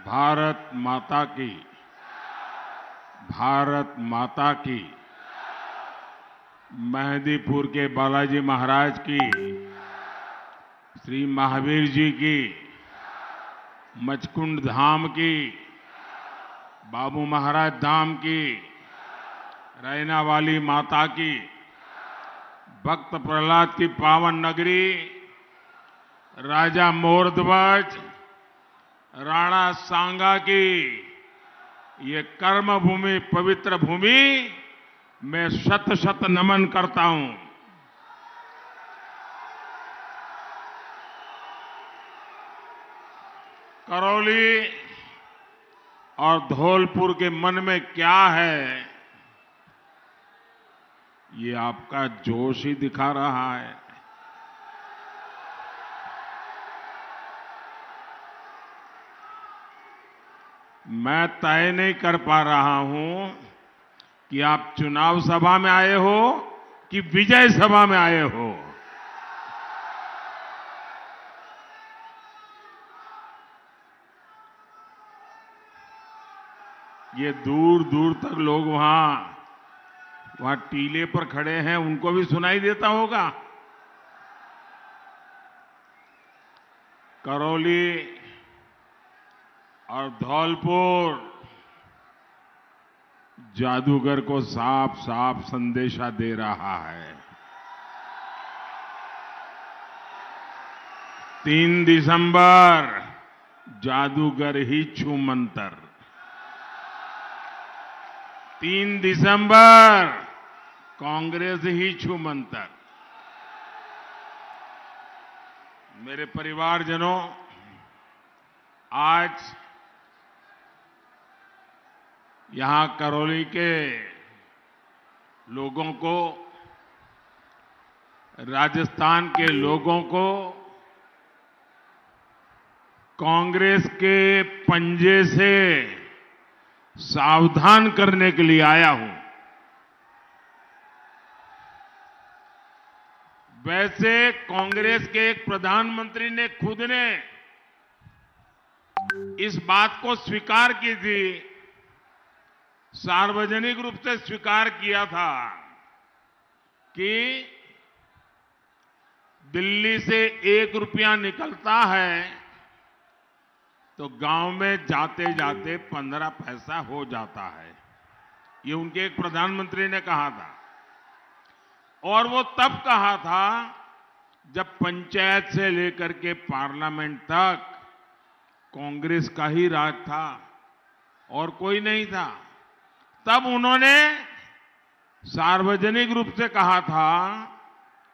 भारत माता की, भारत माता की। मेहंदीपुर के बालाजी महाराज की, श्री महावीर जी की, मचकुंड धाम की, बाबू महाराज धाम की, रैना वाली माता की, भक्त प्रहलाद की पावन नगरी, राजा मोरध्वज, राणा सांगा की ये कर्म भूमि, पवित्र भूमि मैं शत शत नमन करता हूं। करौली और धौलपुर के मन में क्या है, ये आपका जोश ही दिखा रहा है। मैं तय नहीं कर पा रहा हूं कि आप चुनाव सभा में आए हो कि विजय सभा में आए हो। ये दूर दूर तक लोग वहां टीले पर खड़े हैं, उनको भी सुनाई देता होगा। करौली और धौलपुर जादूगर को साफ साफ संदेशा दे रहा है। 3 दिसंबर जादूगर ही छू मंतर। 3 दिसंबर कांग्रेस ही छू मंतर। मेरे परिवारजनों, आज यहां करौली के लोगों को, राजस्थान के लोगों को कांग्रेस के पंजे से सावधान करने के लिए आया हूं। वैसे कांग्रेस के एक प्रधानमंत्री ने खुद ने इस बात को स्वीकार की थी, सार्वजनिक रूप से स्वीकार किया था कि दिल्ली से 1 रुपया निकलता है तो गांव में जाते जाते 15 पैसा हो जाता है। ये उनके एक प्रधानमंत्री ने कहा था, और वो तब कहा था जब पंचायत से लेकर के पार्लियामेंट तक कांग्रेस का ही राज था और कोई नहीं था। तब उन्होंने सार्वजनिक रूप से कहा था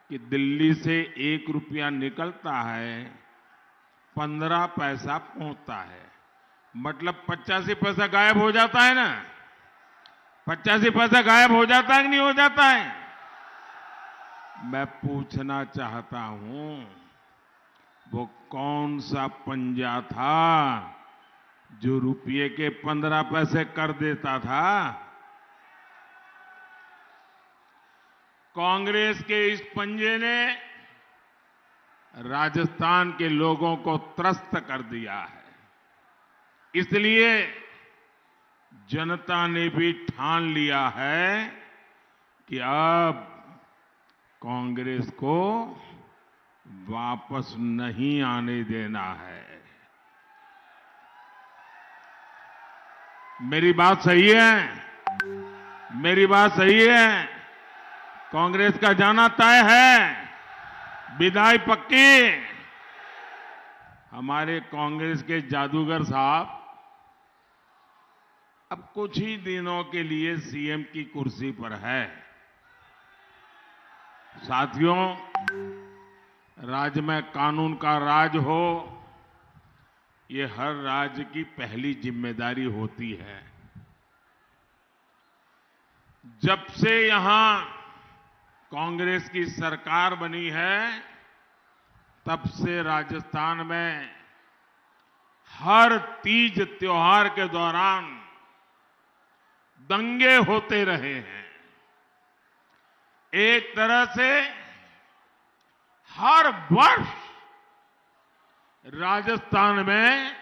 कि दिल्ली से 1 रुपया निकलता है, 15 पैसा पहुंचता है। मतलब 85 पैसा गायब हो जाता है ना। 85 पैसा गायब हो जाता है कि नहीं हो जाता है? मैं पूछना चाहता हूं, वो कौन सा पंजा था जो रुपये के 15 पैसे कर देता था? कांग्रेस के इस पंजे ने राजस्थान के लोगों को त्रस्त कर दिया है। इसलिए जनता ने भी ठान लिया है कि अब कांग्रेस को वापस नहीं आने देना है। मेरी बात सही है? मेरी बात सही है? कांग्रेस का जाना तय है, विदाई पक्की। हमारे कांग्रेस के जादूगर साहब अब कुछ ही दिनों के लिए सीएम की कुर्सी पर है। साथियों, राज्य में कानून का राज हो, ये हर राज्य की पहली जिम्मेदारी होती है। जब से यहां कांग्रेस की सरकार बनी है, तब से राजस्थान में हर तीज त्योहार के दौरान दंगे होते रहे हैं। एक तरह से हर वर्ष राजस्थान में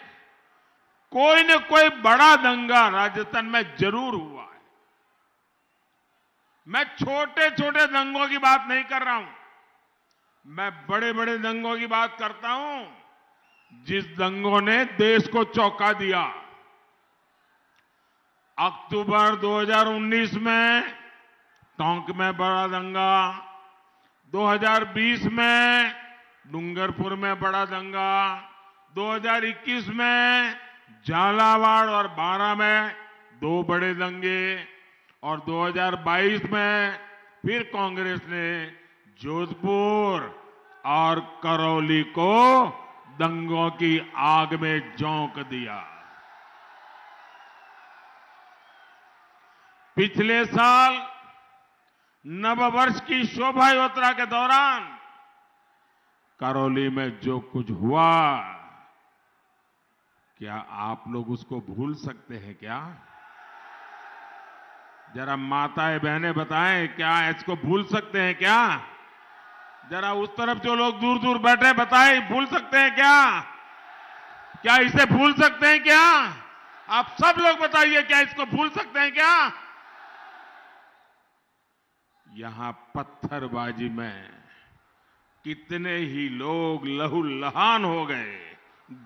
कोई न कोई बड़ा दंगा राजस्थान में जरूर हुआ है। मैं छोटे छोटे दंगों की बात नहीं कर रहा हूं, मैं बड़े बड़े दंगों की बात करता हूं, जिस दंगों ने देश को चौंका दिया। अक्टूबर 2019 में टोंक में बड़ा दंगा, 2020 में डूंगरपुर में बड़ा दंगा, 2021 में झालावाड़ और बारां में 2 बड़े दंगे, और 2022 में फिर कांग्रेस ने जोधपुर और करौली को दंगों की आग में झोंक दिया। पिछले साल नववर्ष की शोभा यात्रा के दौरान करौली में जो कुछ हुआ, क्या आप लोग उसको भूल सकते हैं क्या? जरा माताएं बहनें बताएं, क्या इसको भूल सकते हैं क्या? जरा उस तरफ जो लोग दूर दूर बैठे बताएं, भूल सकते हैं क्या? क्या इसे भूल सकते हैं क्या? आप सब लोग बताइए, क्या इसको भूल सकते हैं क्या? यहां पत्थरबाजी में कितने ही लोग लहूलुहान हो गए,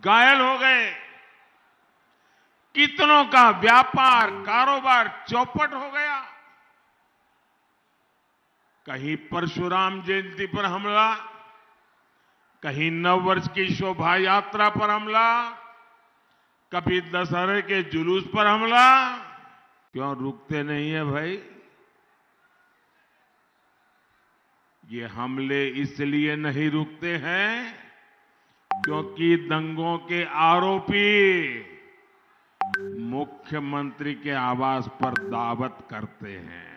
घायल हो गए, कितनों का व्यापार कारोबार चौपट हो गया। कहीं परशुराम जयंती पर हमला, कहीं नववर्ष की शोभा यात्रा पर हमला, कभी दशहरे के जुलूस पर हमला। क्यों रुकते नहीं है भाई? ये हमले इसलिए नहीं रुकते हैं क्योंकि दंगों के आरोपी मुख्यमंत्री के आवास पर दावत करते हैं।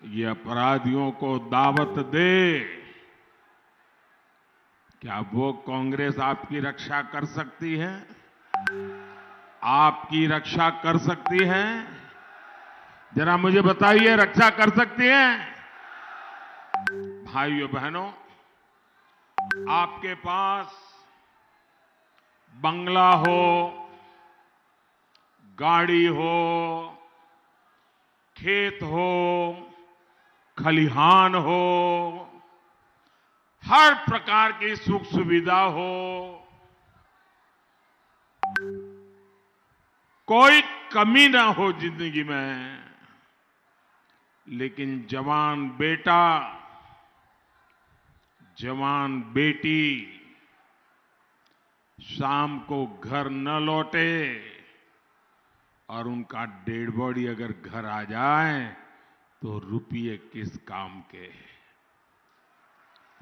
ये अपराधियों को दावत दे, क्या वो कांग्रेस आपकी रक्षा कर सकती है? आपकी रक्षा कर सकती है? जरा मुझे बताइए, रक्षा कर सकती है? भाइयों बहनों, आपके पास बंगला हो, गाड़ी हो, खेत हो, खलिहान हो, हर प्रकार की सुख सुविधा हो, कोई कमी ना हो जिंदगी में, लेकिन जवान बेटा, जवान बेटी शाम को घर न लौटे और उनका डेड बॉडी अगर घर आ जाए तो रुपये किस काम के,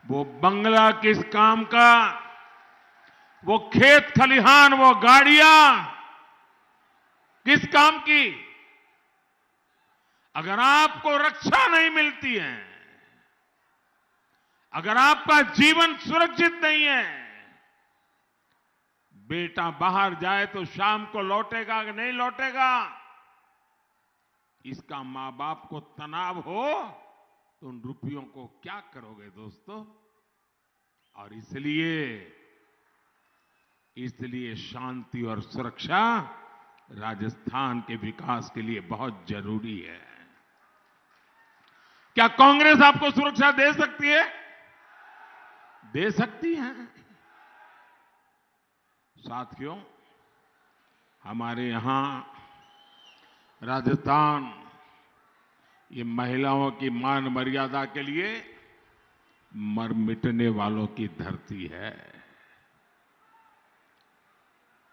वो बंगला किस काम का, वो खेत खलिहान, वो गाड़ियां किस काम की? अगर आपको रक्षा नहीं मिलती है, अगर आपका जीवन सुरक्षित नहीं है, बेटा बाहर जाए तो शाम को लौटेगा कि नहीं लौटेगा, इसका मां बाप को तनाव हो तो उन रुपयों को क्या करोगे दोस्तों? और इसलिए शांति और सुरक्षा राजस्थान के विकास के लिए बहुत जरूरी है। क्या कांग्रेस आपको सुरक्षा दे सकती है? दे सकती है। साथियों, हमारे यहां राजस्थान ये महिलाओं की मान मर्यादा के लिए मर मिटने वालों की धरती है।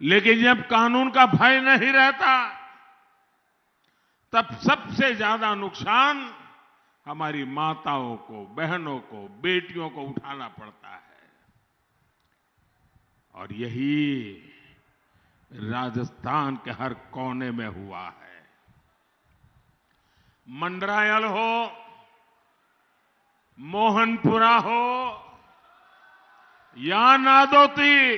लेकिन जब कानून का भय नहीं रहता, तब सबसे ज्यादा नुकसान हमारी माताओं को, बहनों को, बेटियों को उठाना पड़ता है। और यही राजस्थान के हर कोने में हुआ है। मंडरायल हो, मोहनपुरा हो या नादौती,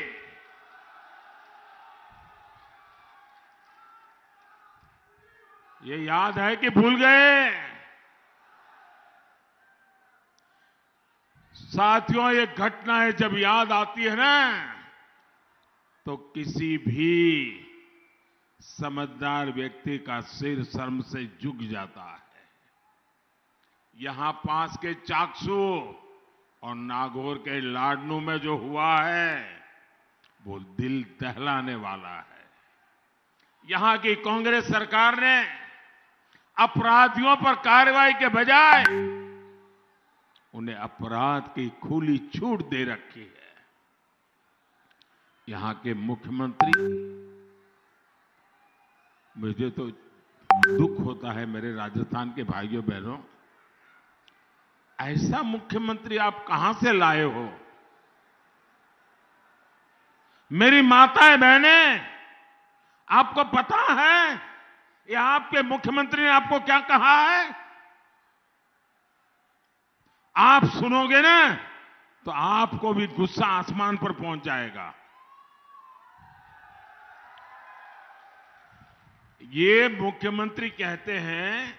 ये याद है कि भूल गए? साथियों, ये घटनाएं जब याद आती है ना, तो किसी भी समझदार व्यक्ति का सिर शर्म से झुक जाता है। यहां पास के चाकसू और नागौर के लाडनू में जो हुआ है, वो दिल दहलाने वाला है। यहां की कांग्रेस सरकार ने अपराधियों पर कार्रवाई के बजाय उन्हें अपराध की खुली छूट दे रखी है। यहां के मुख्यमंत्री, मुझे तो दुख होता है मेरे राजस्थान के भाइयों बहनों, ऐसा मुख्यमंत्री आप कहां से लाए हो? मेरी माताएं बहनें, आपको पता है ये आपके मुख्यमंत्री ने आपको क्या कहा है? आप सुनोगे ना तो आपको भी गुस्सा आसमान पर पहुंच जाएगा। ये मुख्यमंत्री कहते हैं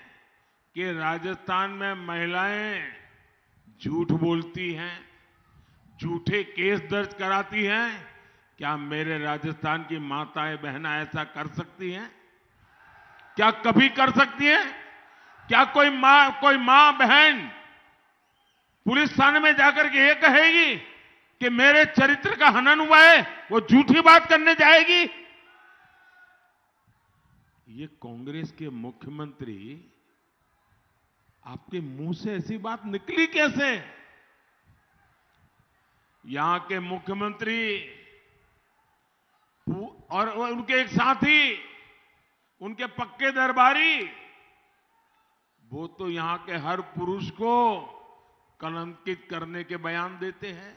कि राजस्थान में महिलाएं झूठ बोलती हैं, झूठे केस दर्ज कराती हैं। क्या मेरे राजस्थान की माताएं बहनें ऐसा कर सकती हैं? क्या कभी कर सकती हैं? क्या कोई मां बहन पुलिस थाने में जाकर के ये कहेगी कि मेरे चरित्र का हनन हुआ है, वो झूठी बात करने जाएगी? ये कांग्रेस के मुख्यमंत्री, आपके मुंह से ऐसी बात निकली कैसे? यहां के मुख्यमंत्री और उनके एक साथी, उनके पक्के दरबारी, वो तो यहां के हर पुरुष को कलंकित करने के बयान देते हैं।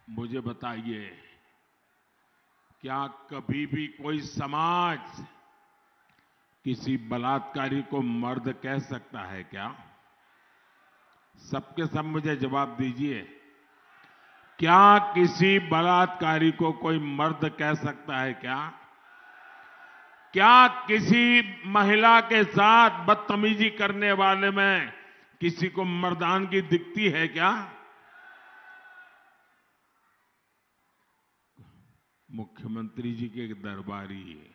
मुझे बताइए, क्या कभी भी कोई समाज किसी बलात्कारी को मर्द कह सकता है क्या? सबके सब मुझे जवाब दीजिए। क्या किसी बलात्कारी को कोई मर्द कह सकता है क्या? क्या किसी महिला के साथ बदतमीजी करने वाले में किसी को मर्दानगी दिखती है क्या? मुख्यमंत्री जी के दरबारी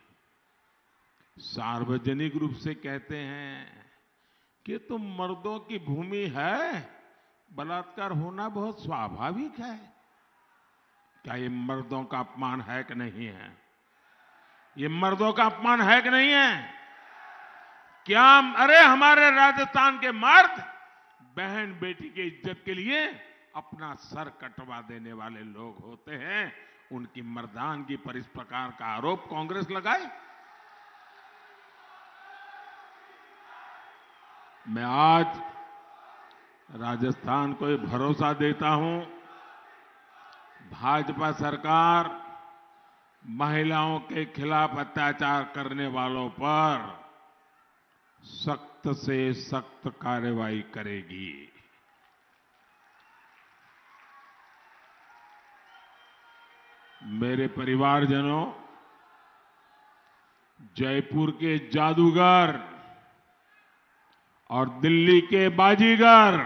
सार्वजनिक रूप से कहते हैं कि तो मर्दों की भूमि है, बलात्कार होना बहुत स्वाभाविक है। क्या ये मर्दों का अपमान है कि नहीं है? ये मर्दों का अपमान है कि नहीं है? क्या अरे हमारे राजस्थान के मर्द बहन बेटी की इज्जत के लिए अपना सर कटवा देने वाले लोग होते हैं। उनकी मर्दानगी पर इस प्रकार का आरोप कांग्रेस लगाए। मैं आज राजस्थान को भरोसा देता हूं, भाजपा सरकार महिलाओं के खिलाफ अत्याचार करने वालों पर सख्त से सख्त कार्रवाई करेगी। मेरे परिवारजनों, जयपुर के जादूगर और दिल्ली के बाजीगर,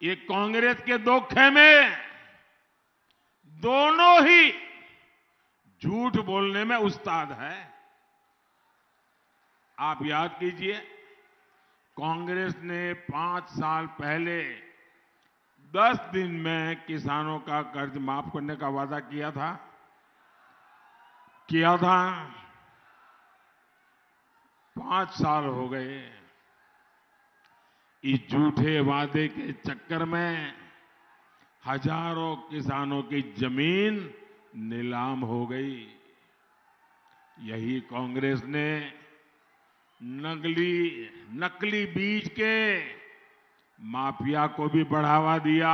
ये कांग्रेस के दो खेमे दोनों ही झूठ बोलने में उस्ताद है। आप याद कीजिए, कांग्रेस ने 5 साल पहले 10 दिन में किसानों का कर्ज माफ करने का वादा किया था। 5 साल हो गए। इस झूठे वादे के चक्कर में हजारों किसानों की जमीन नीलाम हो गई। यही कांग्रेस ने नकली बीज के माफिया को भी बढ़ावा दिया।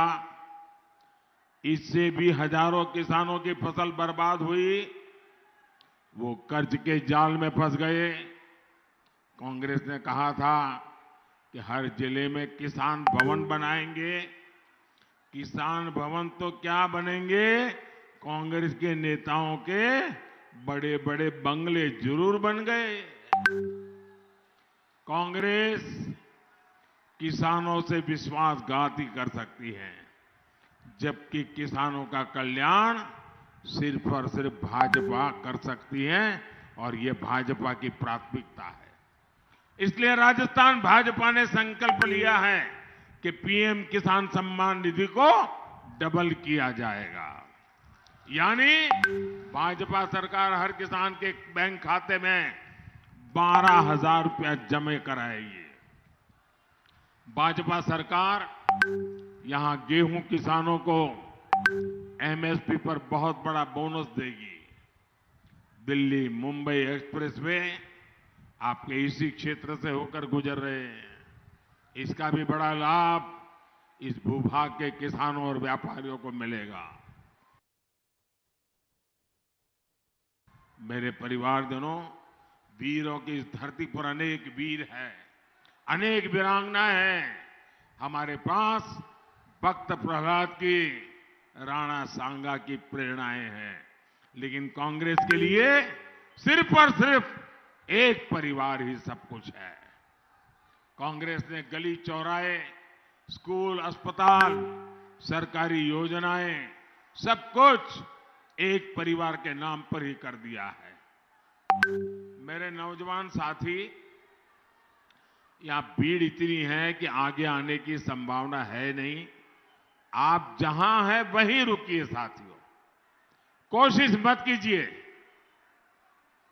इससे भी हजारों किसानों की फसल बर्बाद हुई। वो कर्ज के जाल में फंस गए। कांग्रेस ने कहा था कि हर जिले में किसान भवन बनाएंगे। किसान भवन तो क्या बनेंगे, कांग्रेस के नेताओं के बड़े बड़े बंगले जरूर बन गए। कांग्रेस किसानों से विश्वासघात ही कर सकती हैं, जबकि किसानों का कल्याण सिर्फ और सिर्फ भाजपा कर सकती है और ये भाजपा की प्राथमिकता है। इसलिए राजस्थान भाजपा ने संकल्प लिया है कि पीएम किसान सम्मान निधि को डबल किया जाएगा, यानी भाजपा सरकार हर किसान के बैंक खाते में 12,000 रुपया जमा कराएगी। भाजपा सरकार यहां गेहूं किसानों को एमएसपी पर बहुत बड़ा बोनस देगी। दिल्ली मुंबई एक्सप्रेसवे आपके इसी क्षेत्र से होकर गुजर रहे हैं। इसका भी बड़ा लाभ इस भूभाग के किसानों और व्यापारियों को मिलेगा। मेरे परिवारजनों, वीरों की इस धरती पर अनेक वीर हैं, अनेक वीरांगनाएं हैं। हमारे पास भक्त प्रहलाद की, राणा सांगा की प्रेरणाएं हैं, लेकिन कांग्रेस के लिए सिर्फ और सिर्फ एक परिवार ही सब कुछ है। कांग्रेस ने गली चौराहे, स्कूल, अस्पताल, सरकारी योजनाएं, सब कुछ एक परिवार के नाम पर ही कर दिया है। मेरे नौजवान साथी, यहां भीड़ इतनी है कि आगे आने की संभावना है नहीं। आप जहां हैं वहीं रुकिए साथियों, कोशिश मत कीजिए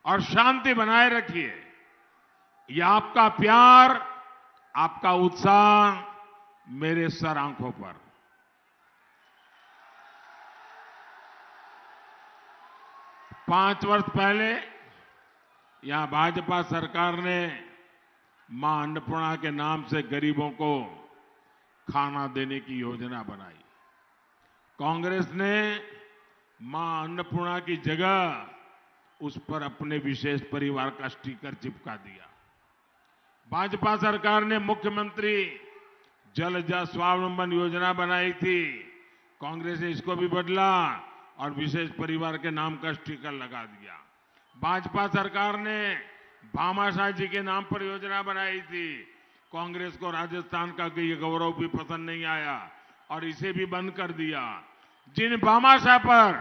और शांति बनाए रखिए। यह आपका प्यार, आपका उत्साह मेरे सर आंखों पर। पांच वर्ष पहले यहां भाजपा सरकार ने मां अन्नपूर्णा के नाम से गरीबों को खाना देने की योजना बनाई। कांग्रेस ने मां अन्नपूर्णा की जगह उस पर अपने विशेष परिवार का स्टिकर चिपका दिया। भाजपा सरकार ने मुख्यमंत्री जलज स्वावलंबन योजना बनाई थी। कांग्रेस ने इसको भी बदला और विशेष परिवार के नाम का स्टिकर लगा दिया। भाजपा सरकार ने भामाशाह जी के नाम पर योजना बनाई थी। कांग्रेस को राजस्थान का ये गौरव भी पसंद नहीं आया और इसे भी बंद कर दिया। जिन भामाशाह पर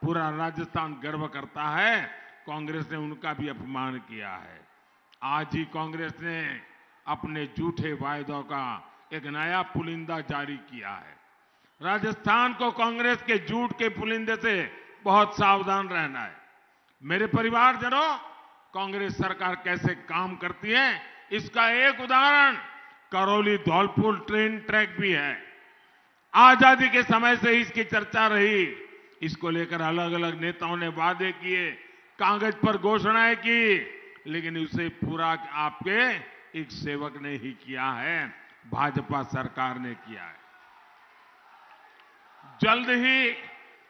पूरा राजस्थान गर्व करता है, कांग्रेस ने उनका भी अपमान किया है। आज ही कांग्रेस ने अपने झूठे वायदों का एक नया पुलिंदा जारी किया है। राजस्थान को कांग्रेस के झूठ के पुलिंदे से बहुत सावधान रहना है। मेरे परिवारजनों, कांग्रेस सरकार कैसे काम करती है, इसका एक उदाहरण करौली धौलपुर ट्रेन ट्रैक भी है। आजादी के समय से इसकी चर्चा रही। इसको लेकर अलग अलग नेताओं ने वादे किए, कागज पर घोषणाएं की, लेकिन उसे पूरा आपके एक सेवक ने ही किया है, भाजपा सरकार ने किया है। जल्द ही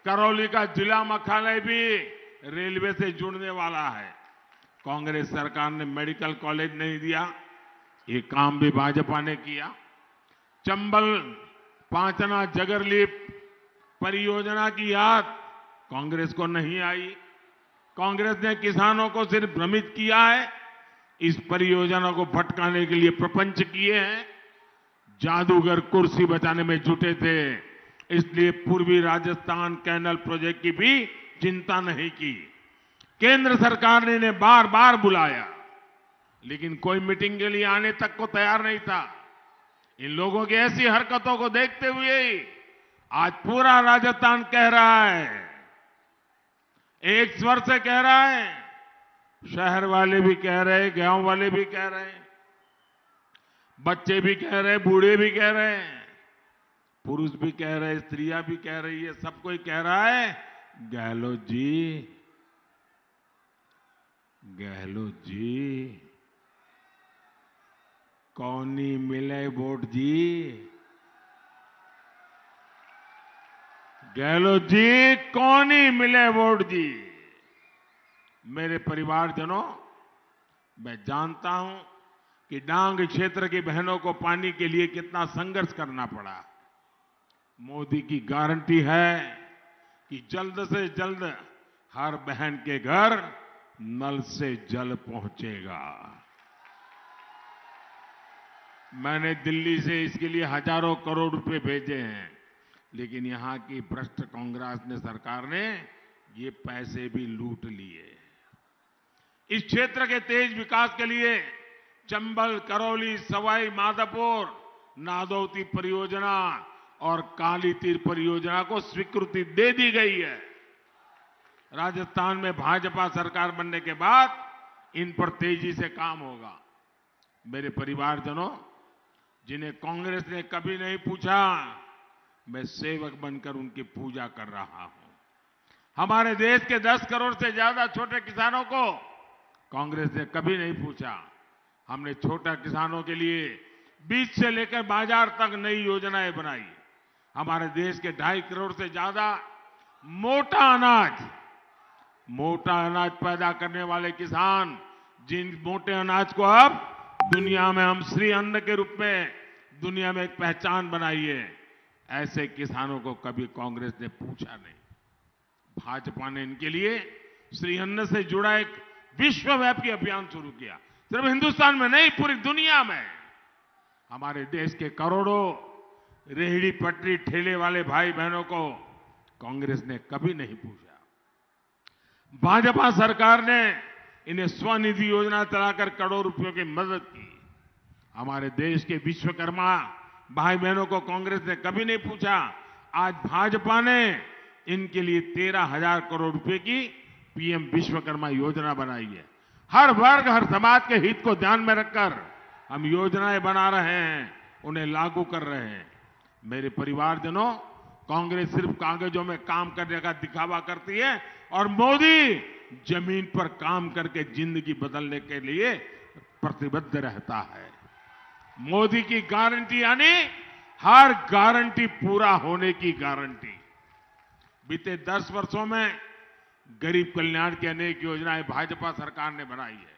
करौली का जिला मुख्यालय भी रेलवे से जुड़ने वाला है। कांग्रेस सरकार ने मेडिकल कॉलेज नहीं दिया, ये काम भी भाजपा ने किया। चंबल पांचना जगरलीप परियोजना की याद कांग्रेस को नहीं आई। कांग्रेस ने किसानों को सिर्फ भ्रमित किया है, इस परियोजना को भटकाने के लिए प्रपंच किए हैं। जादूगर कुर्सी बचाने में जुटे थे, इसलिए पूर्वी राजस्थान कैनल प्रोजेक्ट की भी चिंता नहीं की। केंद्र सरकार ने इन्हें बार बार बुलाया, लेकिन कोई मीटिंग के लिए आने तक को तैयार नहीं था। इन लोगों की ऐसी हरकतों को देखते हुए आज पूरा राजस्थान कह रहा है, एक स्वर से कह रहा है, शहर वाले भी कह रहे, गांव वाले भी कह रहे, बच्चे भी कह रहे, बूढ़े भी कह रहे हैं, पुरुष भी कह रहे, स्त्रियां भी कह रही है, सब कोई कह रहा है, गहलोत जी, गहलोत जी, कौनी मिले वोट जी, गहलोत जी कौनी मिले वोट जी। मेरे परिवारजनों, मैं जानता हूं कि डांग क्षेत्र की बहनों को पानी के लिए कितना संघर्ष करना पड़ा। मोदी की गारंटी है कि जल्द से जल्द हर बहन के घर नल से जल पहुंचेगा। मैंने दिल्ली से इसके लिए हजारों करोड़ रुपए भेजे हैं, लेकिन यहां की भ्रष्ट कांग्रेस ने सरकार ने ये पैसे भी लूट लिए। इस क्षेत्र के तेज विकास के लिए चंबल, करौली, सवाई माधोपुर, नादौती परियोजना और काली तीर परियोजना को स्वीकृति दे दी गई है। राजस्थान में भाजपा सरकार बनने के बाद इन पर तेजी से काम होगा। मेरे परिवारजनों, जिन्हें कांग्रेस ने कभी नहीं पूछा, मैं सेवक बनकर उनकी पूजा कर रहा हूं। हमारे देश के 10 करोड़ से ज्यादा छोटे किसानों को कांग्रेस ने कभी नहीं पूछा। हमने छोटे किसानों के लिए बीज से लेकर बाजार तक नई योजनाएं बनाई। हमारे देश के 2.5 करोड़ से ज्यादा मोटा अनाज पैदा करने वाले किसान, जिन मोटे अनाज को अब दुनिया में हम श्री अन्न के रूप में दुनिया में एक पहचान बनाई है, ऐसे किसानों को कभी कांग्रेस ने पूछा नहीं। भाजपा ने इनके लिए श्री अन्न से जुड़ा एक विश्वव्यापी अभियान शुरू किया। सिर्फ हिंदुस्तान में नहीं, पूरी दुनिया में। हमारे देश के करोड़ों रेहड़ी पटरी ठेले वाले भाई बहनों को कांग्रेस ने कभी नहीं पूछा। भाजपा सरकार ने इन्हें स्वनिधि योजना चलाकर करोड़ों रुपयों की मदद की। हमारे देश के विश्वकर्मा भाई बहनों को कांग्रेस ने कभी नहीं पूछा। आज भाजपा ने इनके लिए 13,000 करोड़ रुपए की पीएम विश्वकर्मा योजना बनाई है। हर वर्ग, हर समाज के हित को ध्यान में रखकर हम योजनाएं बना रहे हैं, उन्हें लागू कर रहे हैं। मेरे परिवारजनों, कांग्रेस सिर्फ कागजों में काम करने का दिखावा करती है और मोदी जमीन पर काम करके जिंदगी बदलने के लिए प्रतिबद्ध रहता है। मोदी की गारंटी यानी हर गारंटी पूरा होने की गारंटी। बीते 10 वर्षों में गरीब कल्याण की अनेक योजनाएं भाजपा सरकार ने बनाई है।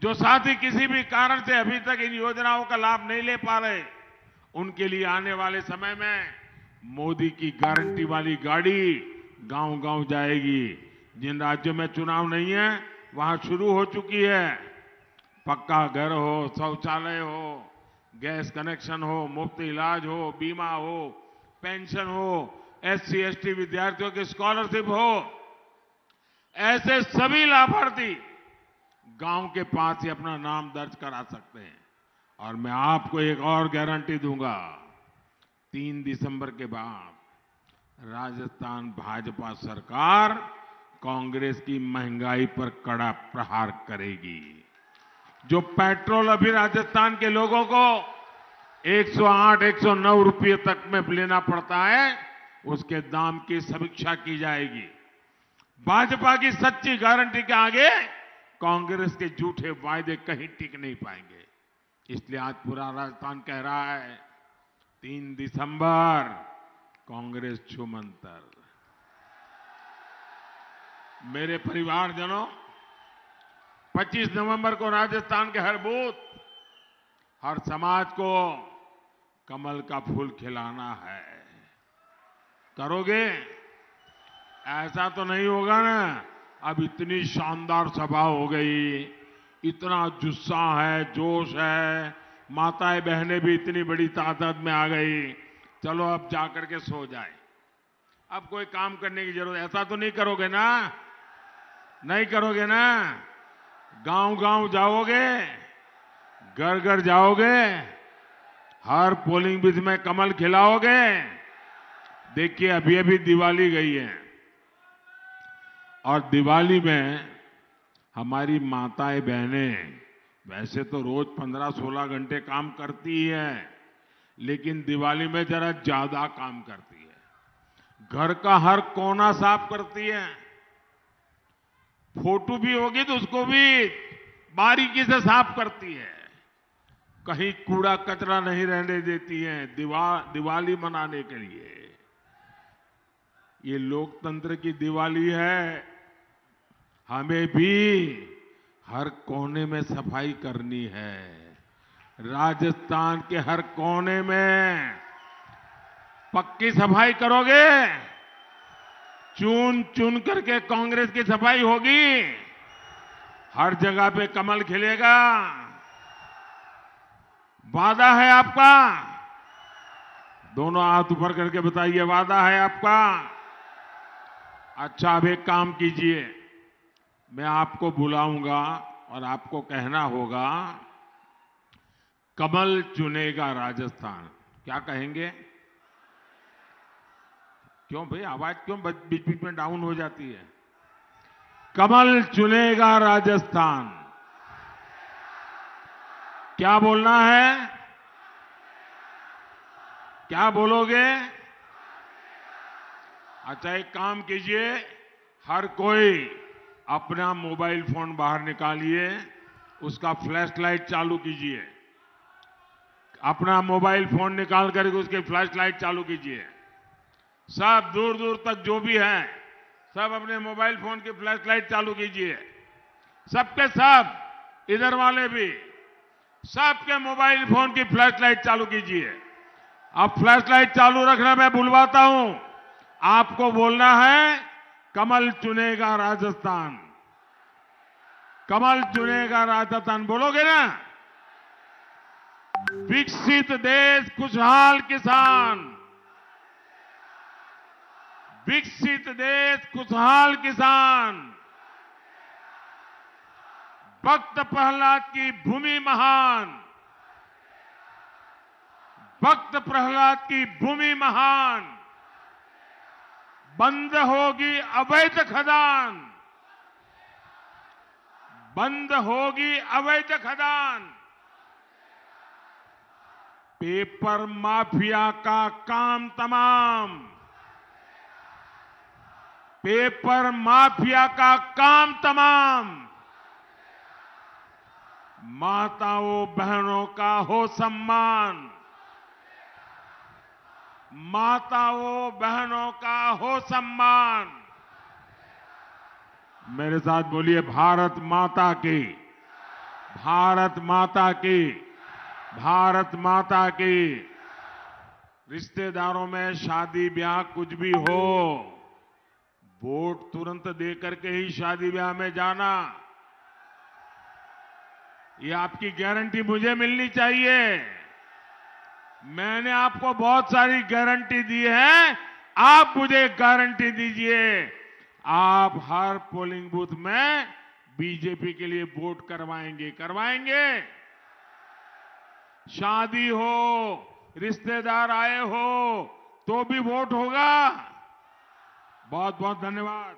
जो साथी किसी भी कारण से अभी तक इन योजनाओं का लाभ नहीं ले पा रहे, उनके लिए आने वाले समय में मोदी की गारंटी वाली गाड़ी गांव-गांव जाएगी। जिन राज्यों में चुनाव नहीं है, वहां शुरू हो चुकी है। पक्का घर हो, शौचालय हो, गैस कनेक्शन हो, मुफ्त इलाज हो, बीमा हो, पेंशन हो, SC ST विद्यार्थियों की स्कॉलरशिप हो, ऐसे सभी लाभार्थी गांव के पास ही अपना नाम दर्ज करा सकते हैं। और मैं आपको एक और गारंटी दूंगा, 3 दिसंबर के बाद राजस्थान भाजपा सरकार कांग्रेस की महंगाई पर कड़ा प्रहार करेगी। जो पेट्रोल अभी राजस्थान के लोगों को 108, 109 रुपये तक में लेना पड़ता है, उसके दाम की समीक्षा की जाएगी। भाजपा की सच्ची गारंटी के आगे कांग्रेस के झूठे वायदे कहीं टिक नहीं पाएंगे। इसलिए आज पूरा राजस्थान कह रहा है, 3 दिसंबर कांग्रेस छूमंतर। मेरे परिवारजनों, 25 नवंबर को राजस्थान के हर बूथ, हर समाज को कमल का फूल खिलाना है। करोगे? ऐसा तो नहीं होगा ना। अब इतनी शानदार सभा हो गई, इतना जुस्सा है, जोश है, माताएं बहनें भी इतनी बड़ी तादाद में आ गई। चलो अब जाकर के सो जाए, अब कोई काम करने की जरूरत, ऐसा तो नहीं करोगे ना? नहीं करोगे ना? गांव-गांव जाओगे, घर-घर जाओगे, हर पोलिंग बूथ में कमल खिलाओगे। देखिए, अभी दिवाली गई है और दिवाली में हमारी माताएं बहनें वैसे तो रोज 15-16 घंटे काम करती ही है, लेकिन दिवाली में जरा ज्यादा काम करती है। घर का हर कोना साफ करती है। फोटो भी होगी तो उसको भी बारीकी से साफ करती है। कहीं कूड़ा कचरा नहीं रहने देती है दिवाली मनाने के लिए। ये लोकतंत्र की दिवाली है। हमें भी हर कोने में सफाई करनी है। राजस्थान के हर कोने में पक्की सफाई करोगे? चुन चुन करके कांग्रेस की सफाई होगी। हर जगह पे कमल खिलेगा। वादा है आपका? दोनों हाथ ऊपर करके बताइए, वादा है आपका? अच्छा, अब एक काम कीजिए, मैं आपको बुलाऊंगा और आपको कहना होगा, कमल चुनेगा राजस्थान। क्या कहेंगे? क्यों भाई, आवाज क्यों बीच बीच में डाउन हो जाती है? कमल चुनेगा राजस्थान। क्या बोलना है? क्या बोलोगे? अच्छा, एक काम कीजिए, हर कोई अपना मोबाइल फोन बाहर निकालिए, उसका फ्लैश लाइट चालू कीजिए। अपना मोबाइल फोन निकाल करके उसकी फ्लैश लाइट चालू कीजिए। सब दूर दूर तक जो भी हैं, सब अपने मोबाइल फोन की फ्लैश लाइट चालू कीजिए। सबके सब, इधर वाले भी, सबके मोबाइल फोन की फ्लैश लाइट चालू कीजिए। अब फ्लैश लाइट चालू रखना, मैं बुलवाता हूं, आपको बोलना है, कमल चुनेगा राजस्थान। कमल चुनेगा राजस्थान बोलोगे ना? विकसित देश, खुशहाल किसान। विकसित देश, खुशहाल किसान। भक्त प्रहलाद की भूमि महान। भक्त प्रहलाद की भूमि महान। बंद होगी अवैध खदान। बंद होगी अवैध खदान। पेपर माफिया का काम तमाम। पेपर माफिया का काम तमाम। माताओं बहनों का हो सम्मान। माताओं बहनों का हो सम्मान। मेरे साथ बोलिए, भारत माता की। भारत माता की। भारत माता की। रिश्तेदारों में शादी ब्याह कुछ भी हो, वोट तुरंत दे करके ही शादी ब्याह में जाना, ये आपकी गारंटी मुझे मिलनी चाहिए। मैंने आपको बहुत सारी गारंटी दी है, आप मुझे गारंटी दीजिए, आप हर पोलिंग बूथ में बीजेपी के लिए वोट करवाएंगे? करवाएंगे? शादी हो, रिश्तेदार आए हो, तो भी वोट होगा? बहुत बहुत धन्यवाद।